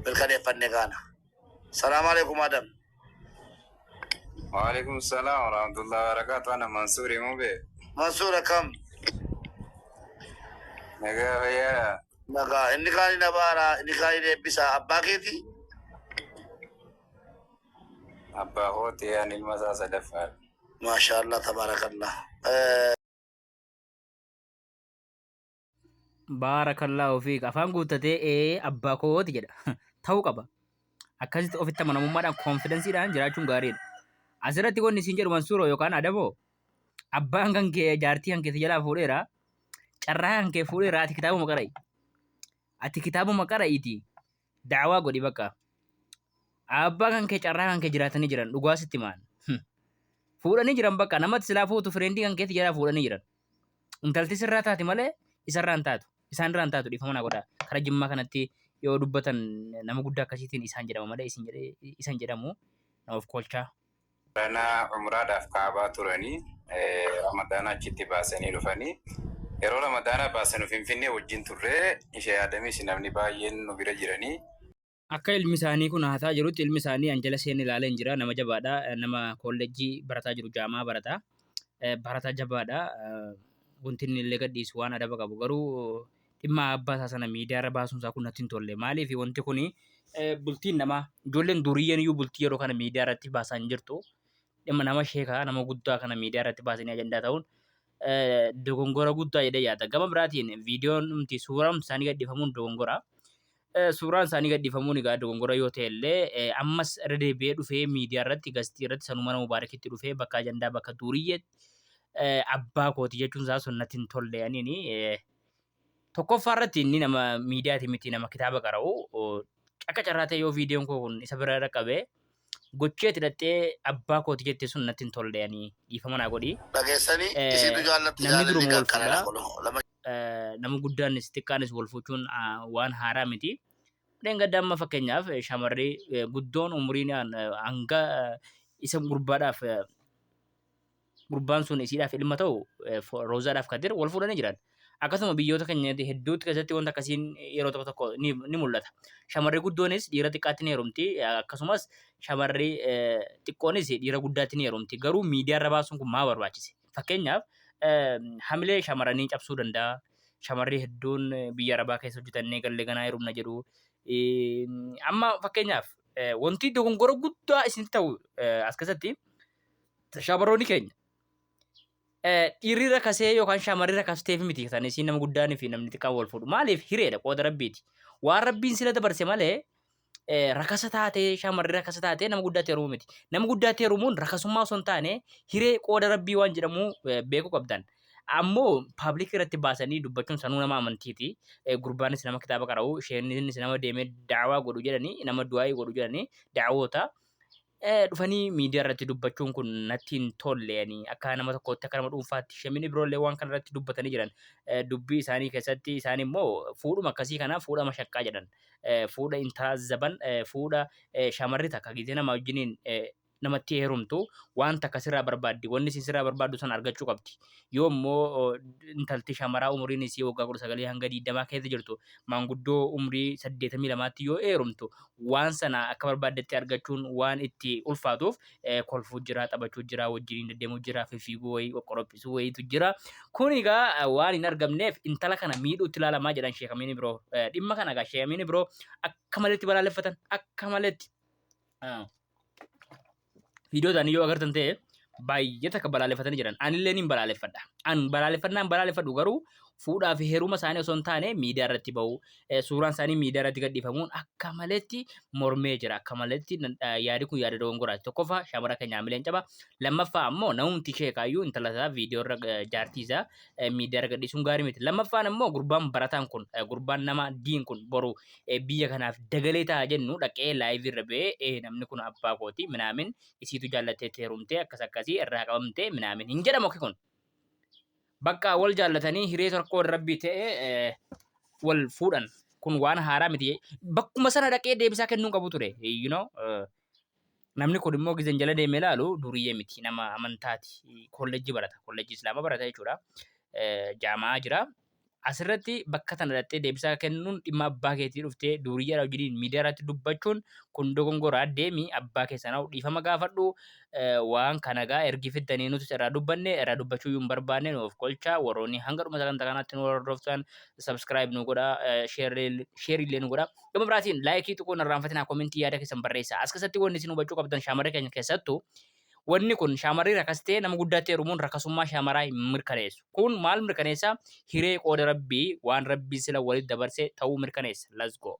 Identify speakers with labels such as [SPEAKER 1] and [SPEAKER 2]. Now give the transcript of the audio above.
[SPEAKER 1] بالكده فنقانا. السلام عليكم مدام.
[SPEAKER 2] وعليكم السلام ورحمة الله وبركاته. أنا منصوري موبي.
[SPEAKER 1] منصورة كم؟
[SPEAKER 2] نجا يا
[SPEAKER 1] نقا إني كان نبارا إني كان بيسا أباكيتي.
[SPEAKER 2] أبا هوتي يعني المساسة دفع.
[SPEAKER 1] ما شاء الله تبارك الله.
[SPEAKER 3] بارك الله فيك أفهم قلت إيه أبا كوت جدا تاو كبا أكاسيت أوفيتا من أمم مدام confidence إيران جراتشون غارين أسرتي كون نسينجر منصورو يوكان أدبو أبا أنكن كي جارتي أنكي تجلا فوريرا carraan kee fuudhee ati kitaabuma qarai. Ati kitaabuma qara'iti da'awaa godhi bakka. Abbaa kan kee carraa kan kee jiraatanii jiran dhugaa sitti maan. Fuudhanii jiran bakka namatti silaa fuutu fireendii kan keetti jalaa fuudhanii jiran. Intalti sirraa taati malee isarraa hin taatu. Isaan irraa hin taatu dhiifama naa godhaa. Karaa jimmaa kanatti yoo dubbatan nama guddaa akkasiitiin isaan jedhama malee isin jedhamu of kolchaa.
[SPEAKER 2] Rana umraadhaaf kaabaa turanii Ramadaan achitti baasanii dhufanii yeroo Ramadaan baasan Finfinnee wajjin turree ishee yaadamis namni baay'een nu bira jiranii.
[SPEAKER 3] Akka ilmi isaanii kun haasaa jirutti ilmi isaanii Anjala Seen ilaalee hin jira. Nama jabaadha. Nama kolleejjii barataa jiru jaamaa barataa. Barataa jabaadha. Wanti inni illee gadhiisu waan adaba qabu. Garuu dhimma abbaa isaa sana miidiyaarra baasuun isaa kun natti hin tolle. Maaliif wanti kuni bultiin namaa ijoolleen duriyyeen iyyuu bultii yeroo kana miidiyaarratti baasaa hin jirtu. Dhimma nama sheekaa nama guddaa kana miidiyaarratti baasanii ajandaa ta'uun dogongora guddaa jedhee yaada. Gama biraatiin viidiyoon nuti suuraan isaanii gadhiifamuun dogongora. Suuraan isaanii gadhiifamuun egaa dogongora yoo ta'e illee ammas irra deebi'ee dhufee miidiyaa irratti gastii irratti sanuma nama Mubaarakitti dhufee bakka ajandaa bakka duuriyyeetti abbaa kooti jechuun isaa sun natti hin tolle aniini tokkoffaa irratti inni nama miidiyaati miti nama kitaaba qara'u akka carraa ta'e yoo viidiyoon koo kun isa bira dhaqqabee gochee hidhattee abbaa kooti jettee sun natti hin tolle ani dhiifama naa godhi.
[SPEAKER 1] Dhageessanii isitu jaallatti
[SPEAKER 3] Namni
[SPEAKER 1] jaalalli
[SPEAKER 3] duruma wal
[SPEAKER 1] qaqqara
[SPEAKER 3] fuudha. Nama guddaanis xiqqaanis wal fuuchuun waan haaraa miti. Dheen gadda amma fakkeenyaaf shamarree guddoon umriin hanga isa gurbaadhaaf gurbaan sun isiidhaaf ilma ta'u roozaadhaaf kadir wal fuudhanii jiran. Akkasuma biyyoota keenya hedduutti keessatti wanta akkasiin yeroo tokko tokko ni mul'ata. Shamarree guddoonis dhiira xiqqaatti ni heerumti. Akkasumas shamarree xiqqoonis dhiira guddaatti ni heerumti. Garuu miidiyaarra baasuun kun maa barbaachise? Fakkeenyaaf hamilee shamarranii cabsuu danda'a. Shamarree hedduun biyya arabaa keessa hojjetannee gallee ganaa heerumna jedhu. Amma fakkeenyaaf wanti dogongora guddaa isin ta'u as keessatti shamarroonni keenya dhiirri rakasee yookaan shamarri rakasteef miti kan isin nama guddaan fi namni xiqqaan wal fuudhu. Maaliif hireedha qooda rabbiiti. Waan rabbiin sila dabarse malee rakasa taatee shamarri rakasa taatee nama guddaatti heerumuu miti. Nama guddaatti heerumuun rakasummaa osoo hin taane hiree qooda rabbii waan jedhamu beekuu qabdan. Ammoo paabliik irratti baasanii dubbachuun sanuu nama amantiiti. Gurbaanis nama kitaaba qara'u, isheenis nama deemee daawaa godhu jedhanii, nama du'aayii godhu jedhanii daawoota. Dhufanii miidiyaa irratti dubbachuun kun natti hin tolle akka nama tokkootti akka nama dhuunfaatti shamarreen biroollee waan kana irratti dubbatanii jiran. Dubbii isaanii keessatti isaan immoo fuudhuma akkasii kana fuudha mashaqqaa jedhan. Fuudha intaazaban fuudha shamarri takka gisee nama wajjiniin namatti heerumtu wanta akkasirraa barbaaddi. Wanni isin sirraa barbaaddu sana argachuu qabdi. Yoo immoo intalti shamaraa umriin isii waggaa 19 hanga 20 keessa jirtu maanguddoo umrii 82tti yoo heerumtu waan sana akka barbaaddetti argachuun waan itti ulfaatuuf kolfuu jira, taphachuu jira, wajjiniin deddeemuu jira, fiiguu wayii, qoqqorobbisuu wayiitu jira. Kun egaa waan hin argamneef intala kana miidhuutti ilaalamaa jedhan sheekamiin biroo. Dhimma kana egaa sheekamiin biroo akka maletti balaaleffatan akka maletti. Viidiyoo isaanii yoo agartan ta'e baay'ee takka balaaleffatanii jiran. Anillee ni balaaleffadha. An balaaleffadhu garuu fuudhaa fi heeruma isaanii osoo hin taane miidiyaa irratti bahu. Suuraan isaanii miidiyaa irratti gadhiifamuun akka maletti mormee jira. Akka maletti yaadi kun yaada dogongoraati. Tokkoffaa shamara keenya hamileen caba. Lammaffaa ammoo namumti sheekaayyuu intala isaa viidiyoo irra jaartii isaa miidiyaa irra gadhiisuun gaarii miti. Lammaffaan ammoo gurbaan barataan kun gurbaan nama diin kun boru biyya kanaaf dagalee ta'a jennu dhaqee laayivii irra ba'ee namni kun abbaa kooti minaamin isiitu jaallattee heerumtee akkas akkasii irraa qabamtee minaamin hin jedhamu kun. Bakka wal jaallatanii hiree tokko rabbii ta'e wal fuudhan kun waan haaraa miti. Bakkuma sana dhaqee deebisaa kennuu qabu ture. Namni kun immoo gizeen jala deemee ilaalu duriyyee miti nama amantaati. Kolleejjii barata. Kolleejjii islaamaa barata jechuudha. Jaamaa jira. asirratti bakka tana dhattee deebisaa kennuun dhimma abbaa keetii dhuftee duuriyyaa wajjiniin miidiyaa irratti dubbachuun kun dogongoraa deemi abbaa keessanaa dhiifama gaafadhu waan kanagaa ergi fiddanii nuti irraa dubbanne irraa dubbachuu hin barbaanne nuuf qolcha warroonni hanga dhuma sagantaa kanaatti nu hordoftan subscribe nu godha share illee nu godha gama biraatiin laayikii xiqqoo irraanfatinaa komentii yaada keessan barreessa as keessatti wanni isin hubachuu qabdan shaamarree keenya keessattuu wanni kun shaamarrii rakastee nama guddaatti heerumuun rakkasummaa shaamaraa hin mirkaneessu. Kun maal mirkaneessa? Hiree qooda rabbii waan rabbii sila walitti dabarsee ta'uu mirkaneessa. Let's go.